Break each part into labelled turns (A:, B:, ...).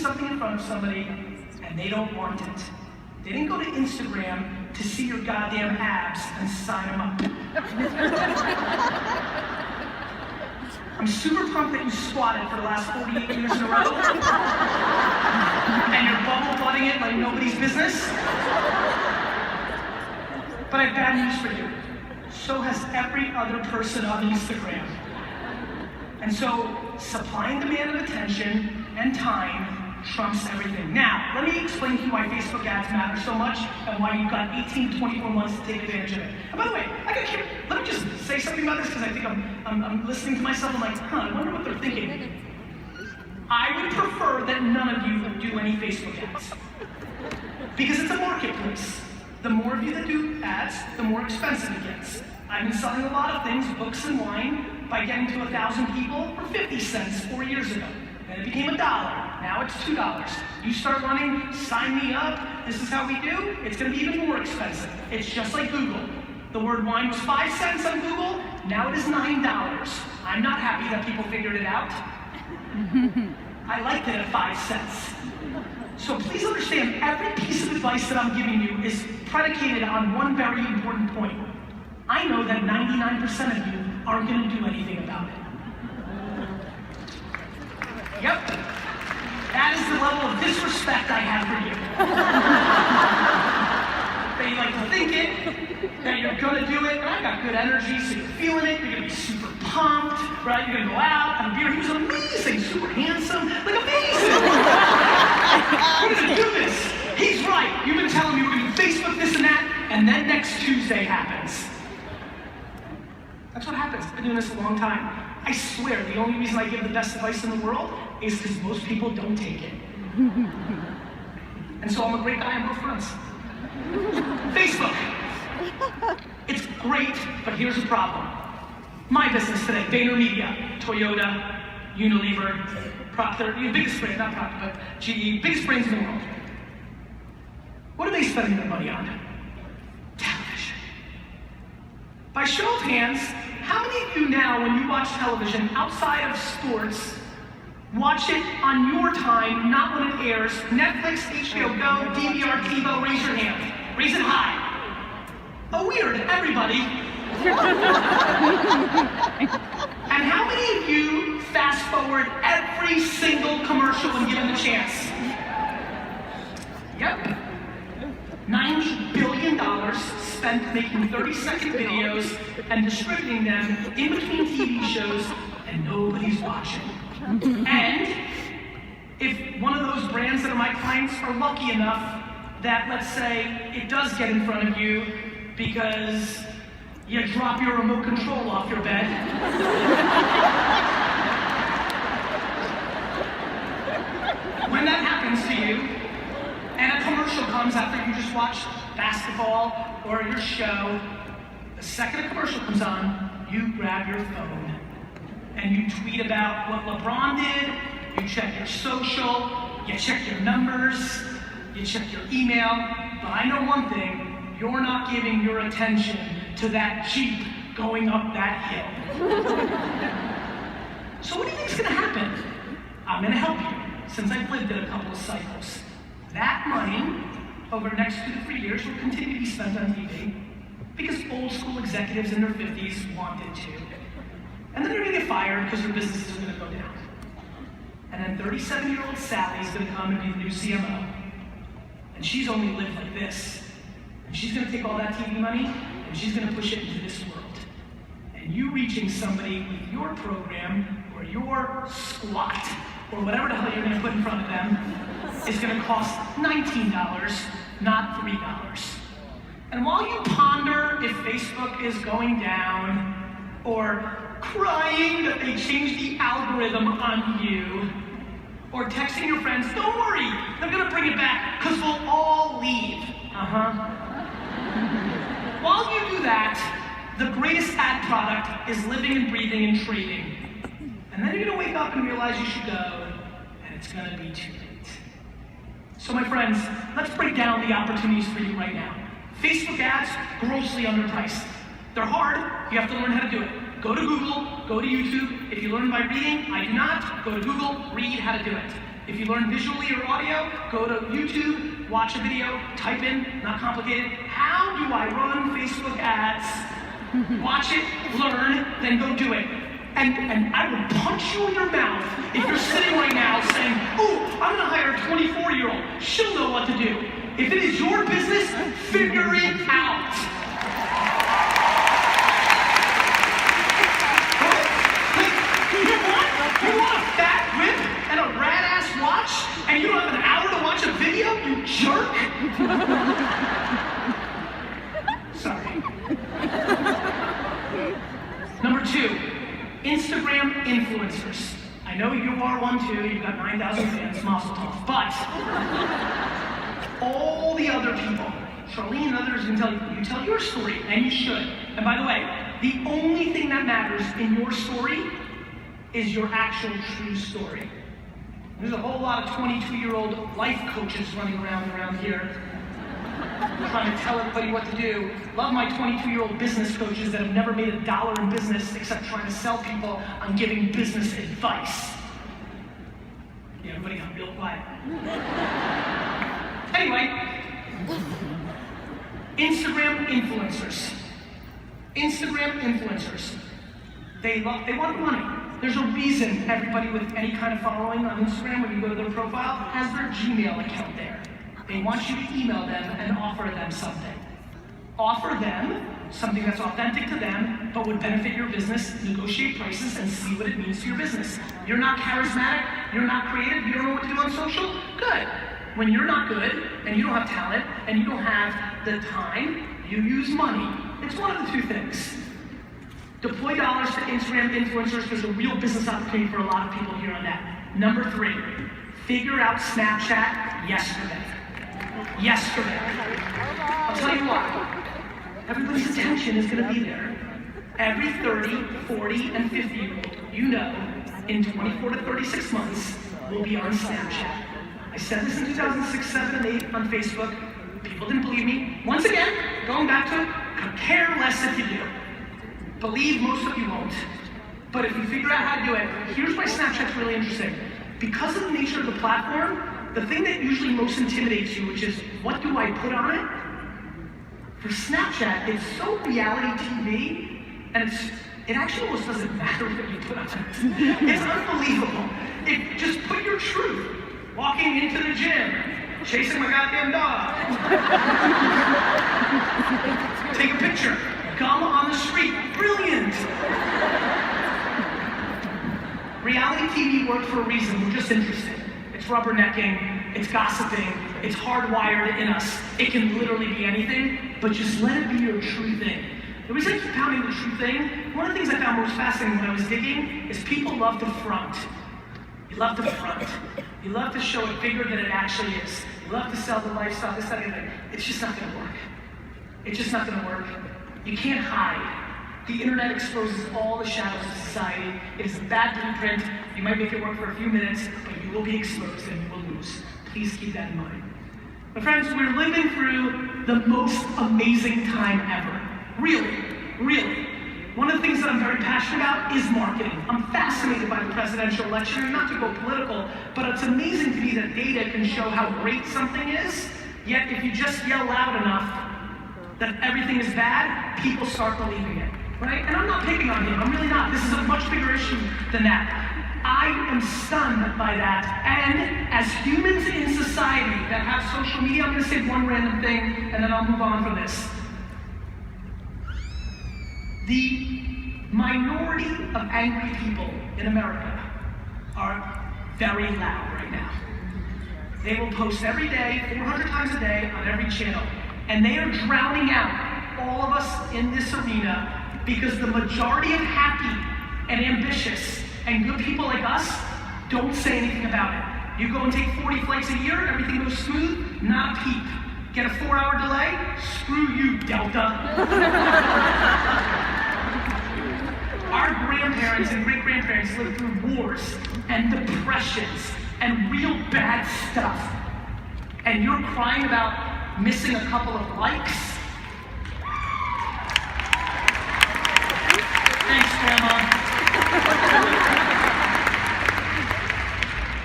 A: something in front of somebody and they don't want it. They didn't go to Instagram to see your goddamn abs and sign them up. I'm super pumped that you squatted for the last 48 years in a row. And you're bubble butting it like nobody's business. But I have bad news for you. So has every other person on Instagram. And so, supply and demand of attention and time trumps everything. Now, let me explain to you why Facebook ads matter so much and why you've got 18 to 24 months to take advantage of it. And by the way, let me just say something about this because I think I'm listening to myself. I'm like, I wonder what they're thinking. I would prefer that none of you do any Facebook ads. Because it's a marketplace. The more of you that do ads, the more expensive it gets. I've been selling a lot of things, books and wine, by getting to 1,000 people for 50 cents 4 years ago. Then it became $1. Now it's $2. You start running, sign me up, this is how we do, it's gonna be even more expensive. It's just like Google. The word wine was 5 cents on Google, now it is $9. I'm not happy that people figured it out. I liked it at 5 cents. So please understand, every piece of advice that I'm giving you is predicated on one very important point. I know that 99% of you aren't going to do anything about it. Yep. That is the level of disrespect I have for you. That you like to think it, that you're going to do it, and I got good energy, so you're feeling it, you're going to be super pumped, right? You're going to go out, have a beer. He was amazing, super handsome, like amazing. We're going to do this. He's right. You've been telling me we're going to do Facebook, this and that, and then next Tuesday happens. That's what happens. I've been doing this a long time. I swear, the only reason I give the best advice in the world is because most people don't take it. And so I'm a great guy on both fronts. Facebook. It's great, but here's the problem. My business today, Vaynermedia, Toyota, Unilever, Procter, the biggest brand, not Procter, but GE, biggest brands in the world. What are they spending their money on? Television. By show of hands, how many of you now, when you watch television outside of sports, watch it on your time, not when it airs? Netflix, HBO Go, DVR, TiVo, raise your hand. Raise it high. Oh, weird, everybody. And how many of you fast forward every single commercial when given the chance? Yep. $90 billion spent making 30-second videos and distributing them in between TV shows, and nobody's watching. And if one of those brands that are my clients are lucky enough that, let's say, it does get in front of you because you drop your remote control off your bed. When that happens to you, and a commercial comes after you just watched basketball or your show, the second a commercial comes on, you grab your phone and you tweet about what LeBron did, you check your social, you check your numbers, you check your email, but I know one thing, you're not giving your attention to that Jeep going up that hill. So what do you think is gonna happen? I'm gonna help you, since I've lived in a couple of cycles. That money, over the next 2 to 3 years, will continue to be spent on TV because old school executives in their 50s wanted to. And then they're gonna get fired because their businesses are gonna go down. And then 37-year-old Sally's gonna come and be the new CMO. And she's only lived like this. And she's gonna take all that TV money and she's gonna push it into this world. And you reaching somebody with your program or your squat or whatever the hell you're gonna put in front of them is gonna cost $19, not $3. And while you ponder if Facebook is going down or crying that they changed the algorithm on you, or texting your friends, don't worry, they're gonna bring it back, because we'll all leave. While you do that, the greatest ad product is living and breathing and trading. And then you're gonna wake up and realize you should go, and it's gonna be too late. So my friends, let's break down the opportunities for you right now. Facebook ads, grossly underpriced. They're hard, you have to learn how to do it. Go to Google, go to YouTube. If you learn by reading, I do not. Go to Google, read how to do it. If you learn visually or audio, go to YouTube, watch a video, type in, not complicated, how do I run Facebook ads? Watch it, learn, then go do it. And I will punch you in your mouth if you're sitting right now saying, ooh, I'm gonna hire a 24-year-old. She'll know what to do. If it is your business, figure it out. You want a fat whip and a rad-ass watch, and you don't have an hour to watch a video, you jerk? Sorry. Number 2, Instagram influencers. I know you are one too, you've got 9,000 fans, mazel tov, but all the other people, Charlene and others can tell you tell your story, and you should. And by the way, the only thing that matters in your story is your actual true story. There's a whole lot of 22-year-old life coaches running around here trying to tell everybody what to do. Love my 22-year-old business coaches that have never made $1 in business except trying to sell people on giving business advice. Yeah, everybody got real quiet. Anyway, Instagram influencers. Instagram influencers. They want money. There's a reason everybody with any kind of following on Instagram, when you go to their profile, has their Gmail account there. They want you to email them and offer them something. Offer them something that's authentic to them, but would benefit your business, negotiate prices, and see what it means to your business. You're not charismatic, you're not creative, you don't know what to do on social? Good. When you're not good, and you don't have talent, and you don't have the time, you use money. It's one of the two things. Deploy dollars to Instagram influencers. There's a real business opportunity for a lot of people here on that. Number 3, figure out Snapchat yesterday. Yesterday. I'll tell you what, everybody's attention is going to be there. Every 30, 40, and 50-year-old you know in 24 to 36 months will be on Snapchat. I said this in 2006, 7, and 8 on Facebook. People didn't believe me. Once again, going back to it, could care less if you do. Believe most of you won't. But if you figure out how to do it, here's why Snapchat's really interesting. Because of the nature of the platform, the thing that usually most intimidates you, which is, what do I put on it? For Snapchat, it's so reality TV, and it actually almost doesn't matter what you put on it. It's unbelievable. Just put your truth. Walking into the gym, chasing my goddamn dog. Take a picture. Gum on the street. Brilliant. Reality TV worked for a reason. We're just interested. It's rubbernecking, it's gossiping, it's hardwired in us. It can literally be anything, but just let it be your true thing. The reason I keep pounding the true thing, one of the things I found most fascinating when I was digging is people love to front. You love to front. You love to show it bigger than it actually is. You love to sell the lifestyle, this, that, and the other. It's just not gonna work. It's just not gonna work. You can't hide. The internet exposes all the shadows of society. It is a bad blueprint. You might make it work for a few minutes, but you will be exposed and you will lose. Please keep that in mind. My friends, we're living through the most amazing time ever. Really, really. One of the things that I'm very passionate about is marketing. I'm fascinated by the presidential election, and not to go political, but it's amazing to me that data can show how great something is, yet if you just yell loud enough that everything is bad, people start believing it, right? And I'm not picking on him, I'm really not. This is a much bigger issue than that. I am stunned by that, and as humans in society that have social media, I'm gonna say one random thing, and then I'll move on from this. The minority of angry people in America are very loud right now. They will post every day, 400 times a day, on every channel. And they are drowning out all of us in this arena because the majority of happy and ambitious and good people like us don't say anything about it. You go and take 40 flights a year, everything goes smooth, not a peep. Get a 4-hour delay? Screw you, Delta. Our grandparents and great-grandparents lived through wars and depressions and real bad stuff. And you're crying about missing a couple of likes? Thanks, Grandma.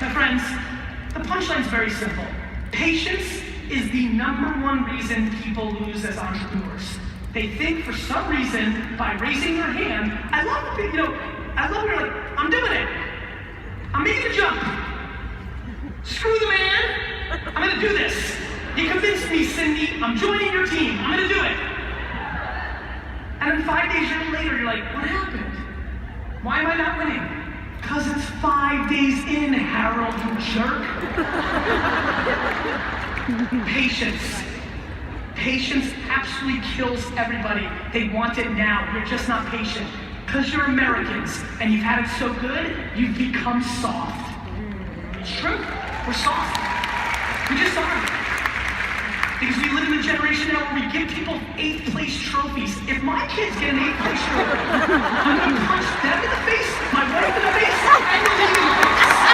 A: My friends, punchline's very simple. Patience is the #1 reason people lose as entrepreneurs. They think for some reason, by raising their hand, I love when you're like, I'm doing it. I'm making the jump. Screw the man. I'm gonna do this. You convinced me, Cindy. I'm joining your team. I'm gonna do it. And then 5 days later, you're like, what happened? Why am I not winning? Because it's 5 days in, Harold, you jerk. Patience. Patience absolutely kills everybody. They want it now. You're just not patient. Because you're Americans and you've had it so good, you've become soft. It's true. We're soft. We just are. Because we live in a generation now where we give people 8th place trophies. If my kids get an 8th place trophy, I'm going to punch them in the face, my wife in the face, and the league in the face.